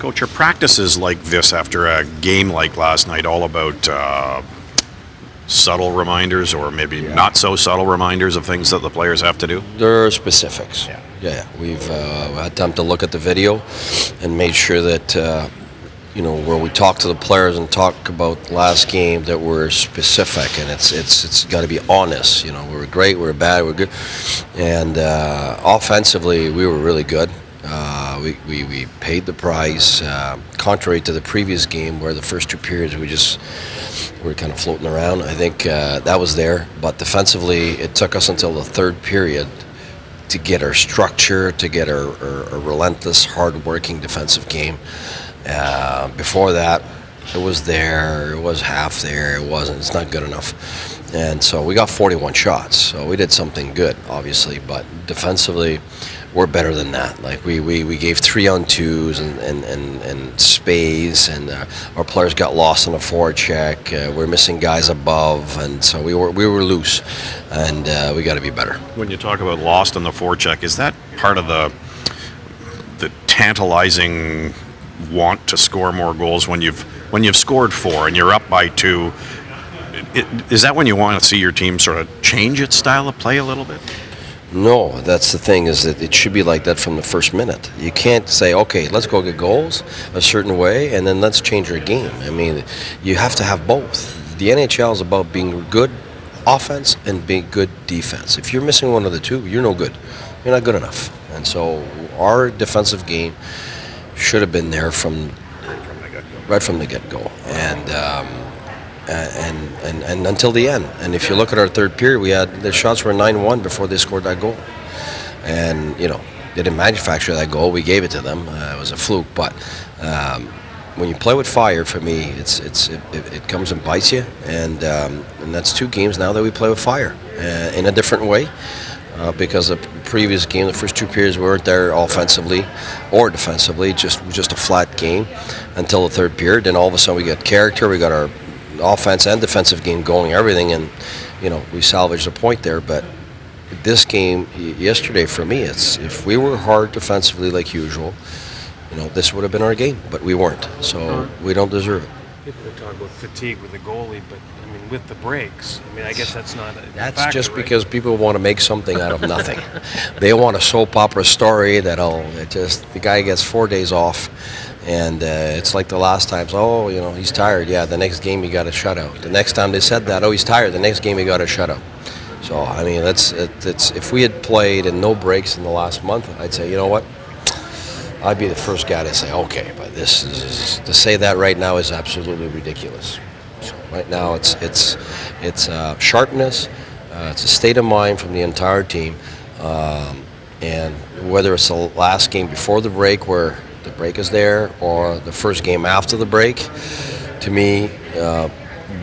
Coach, are practices like this after a game like last night all about subtle reminders or maybe not so subtle reminders of things that the players have to do? There are specifics. Yeah. We've had time to look at the video and made sure that, where we talk to the players and talk about last game, that we're specific, and it's got to be honest. We were great, we were bad, we were good. And offensively, we were really good. We paid the price, contrary to the previous game where the first two periods we were kind of floating around. I think that was there, but defensively it took us until the third period to get our structure, to get our relentless, hard-working defensive game. Before that, it was there, it was half there, it's not good enough. And so we got 41 shots, so we did something good, obviously, but defensively, we're better than that. Like we gave 3-on-2s and space, and our players got lost on a forecheck. We're missing guys above, and so we were loose, and we got to be better. When you talk about lost on the forecheck, is that part of the tantalizing want to score more goals when you've scored 4 and you're up by 2? Is that when you want to see your team sort of change its style of play a little bit? No, that's the thing, is that it should be like that from the first minute. You can't say, okay, let's go get goals a certain way and then let's change our game. I mean, you have to have both. The NHL is about being good offense and being good defense. If you're missing one of the two, you're no good. You're not good enough. And so our defensive game should have been there right from the get-go. And until the end. And if you look at our third period, the shots were 9-1 before they scored that goal. And they didn't manufacture that goal. We gave it to them. It was a fluke. But when you play with fire, for me, it comes and bites you. And that's 2 games now that we play with fire in a different way. Because the previous game, the first 2 periods, we weren't there offensively or defensively. Just a flat game until the third period. And all of a sudden, we got character. We got our offense and defensive game going, everything, and we salvaged a point there. But this game yesterday, for me, if we were hard defensively like usual, this would have been our game, but we weren't, so we don't deserve it. People talk about fatigue with the goalie, but with the breaks, I guess that's not a factor, just right? because people want to make something out of nothing. They want a soap opera story the guy gets 4 days off. And it's like the last times, he's tired. Yeah, the next game he got a shutout. The next time they said that, he's tired. The next game he got a shutout. So, it's if we had played and no breaks in the last month, I'd say, you know what? I'd be the first guy to say, okay, but to say that right now is absolutely ridiculous. So right now it's sharpness, it's a state of mind from the entire team, and whether it's the last game before the break where the break is there, or the first game after the break, to me,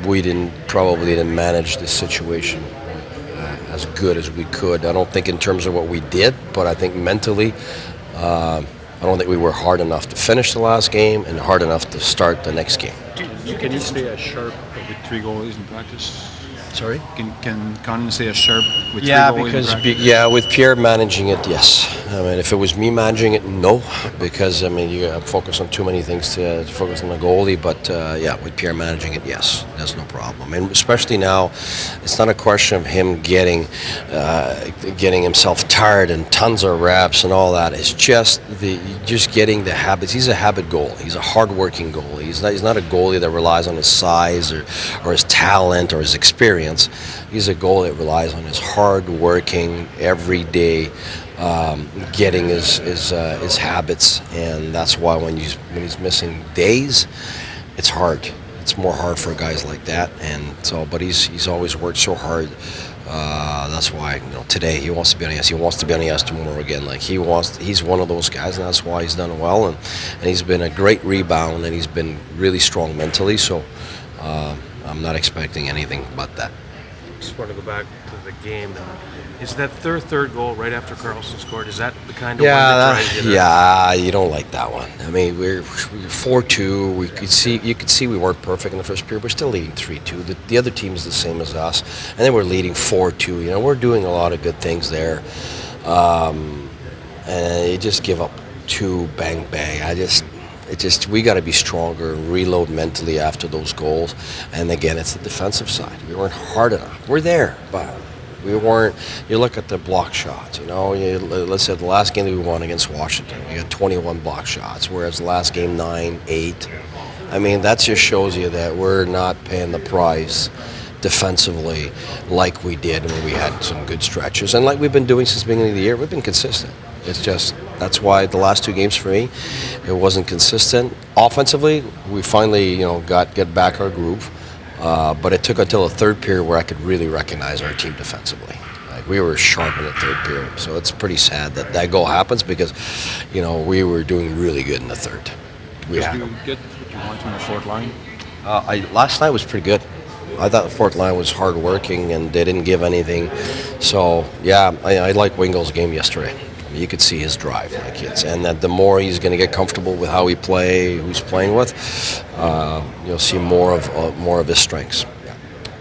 we probably didn't manage this situation as good as we could. I don't think in terms of what we did, but I think mentally, I don't think we were hard enough to finish the last game and hard enough to start the next game. Can you stay as sharp with 3 goalies in practice? Sorry? Can Condon stay as sharp with 3 goalies in practice? With Pierre managing it, yes. If it was me managing it, no, because you focus on too many things to focus on the goalie. But with Pierre managing it, yes, that's no problem. And especially now, it's not a question of him getting himself tired and tons of reps and all that. It's just getting the habits. He's a habit goalie. He's a hard-working goalie. He's not a goalie that relies on his size or his talent or his experience. He's a goalie that relies on his hard-working, every day, getting his habits, and that's why when he's missing days, it's hard. It's more hard for guys like that, and so. But he's always worked so hard. That's why today he wants to be on the ice. He wants to be on the ice tomorrow again. He's one of those guys, and that's why he's done well. And he's been a great rebound, and he's been really strong mentally. So I'm not expecting anything but that. Just want to go back to the game. Is that third goal right after Carlson scored? Is that the kind of one that drives you? Yeah, you don't like that one. We're 4-2. You could see we weren't perfect in the first period. We're still leading 3-2. The other team is the same as us, and then we're leading 4-2. We're doing a lot of good things there, and you just give up 2 bang. we got to be stronger and reload mentally after those goals. And again, it's the defensive side. We weren't hard enough. We're there, but we weren't. You look at the block shots. Let's say the last game that we won against Washington, we got 21 block shots, whereas the last game 9, 8. I mean, that just shows you that we're not paying the price defensively like we did when we had some good stretches, and like we've been doing since the beginning of the year. We've been consistent. It's just, that's why the last 2 games for me, it wasn't consistent. Offensively, we finally, get back our groove, but it took until the third period where I could really recognize our team defensively. Like, we were sharp in the third period, so it's pretty sad that goal happens because, we were doing really good in the third. Did you get what you want from the fourth line? Last night was pretty good. I thought the fourth line was hardworking and they didn't give anything. So, yeah, I like Wingo's game yesterday. You could see his drive, and that the more he's going to get comfortable with how he who's playing with, you'll see more of his strengths.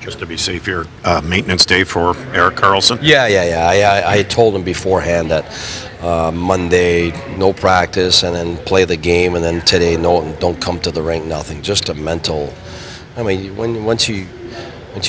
Just to be safe here, maintenance day for Erik Karlsson? Yeah. I told him beforehand that Monday, no practice, and then play the game, and then today, don't come to the rink, nothing. Just a mental. I mean, once you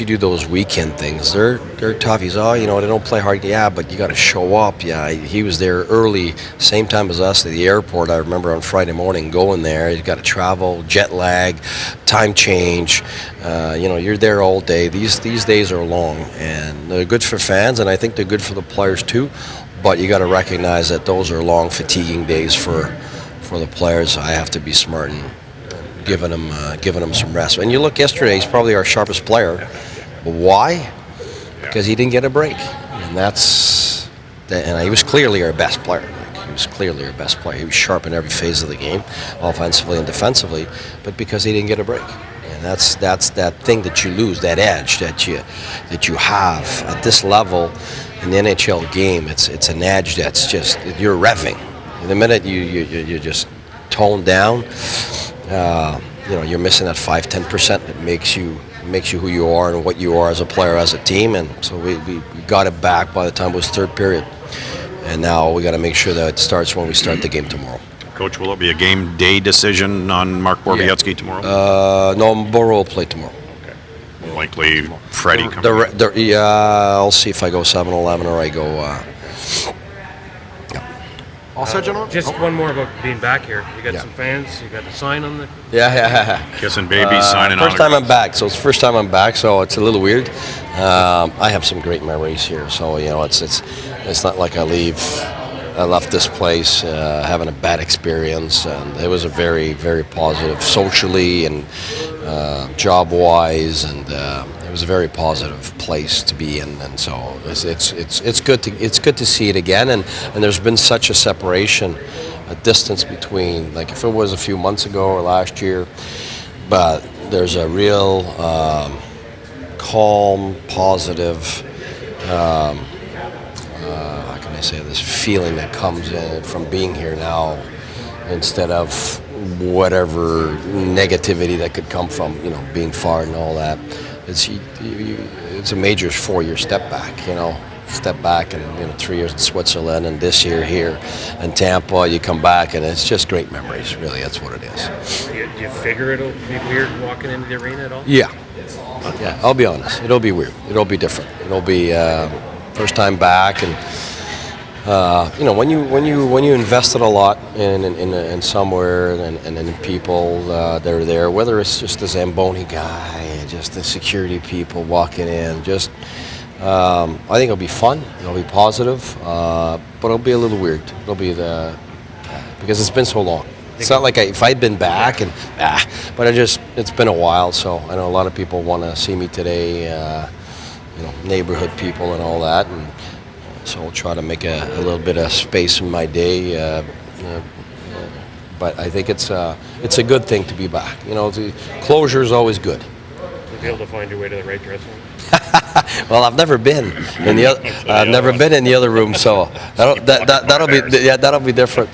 do those weekend things, they're tough. He's, they don't play hard. Yeah, but you got to show up. Yeah, he was there early, same time as us at the airport. I remember on Friday morning going there. He's got to travel, jet lag, time change. You're there all day. These days are long, and they're good for fans, and I think they're good for the players too. But you got to recognize that those are long, fatiguing days for the players. I have to be smart and giving him some rest. And you look yesterday, he's probably our sharpest player. Why? Because he didn't get a break, and he was clearly our best player. He was clearly our best player. He was sharp in every phase of the game, offensively and defensively, but because he didn't get a break. And that's that thing that you lose, that edge that you have at this level in the NHL game. It's an edge that's just, you're revving. The minute you just tone down, you're missing that 5-10%. It makes you who you are and what you are as a player, as a team. And so we got it back by the time it was third period. And now we got to make sure that it starts when we start the game tomorrow. Coach, will it be a game day decision on Mark Borowiecki tomorrow? No, Boro will play tomorrow. Okay. Likely Freddie coming. I'll see if I go 7-11 or I go. All set, gentlemen? Just one more about being back here. You got some fans. You got the sign on the. Yeah. Kissing babies, signing First time I'm back, so it's the first time I'm back, so it's a little weird. I have some great memories here, so it's not like I left this place having a bad experience, and it was a very, very positive socially and job-wise, and it was a very positive place to be in, and so it's good to see it again, and there's been such a separation, a distance between, like if it was a few months ago or last year, but there's a real calm, positive. How can I say this feeling that comes in from being here now, instead of whatever negativity that could come from being far and all that. It's a major 4-year step back, step back, and 3 years in Switzerland, and this year here in Tampa. You come back, and it's just great memories. Really, that's what it is. Do you figure it'll be weird walking into the arena at all? Yeah. I'll be honest. It'll be weird. It'll be different. It'll be first time back, and when you invested a lot in somewhere and in people that are there, whether it's just the Zamboni guy, just the security people walking in, just I think it'll be fun. It'll be positive, but it'll be a little weird. It'll be because it's been so long. It's not like if I'd been back but it's been a while. So I know a lot of people want to see me today. Neighborhood people and all that, and so I'll try to make a little bit of space in my day. But I think it's a good thing to be back. The closure is always good. You'll be able to find your way to the right dressing room. Well, I've never been in the other room, so that'll be different.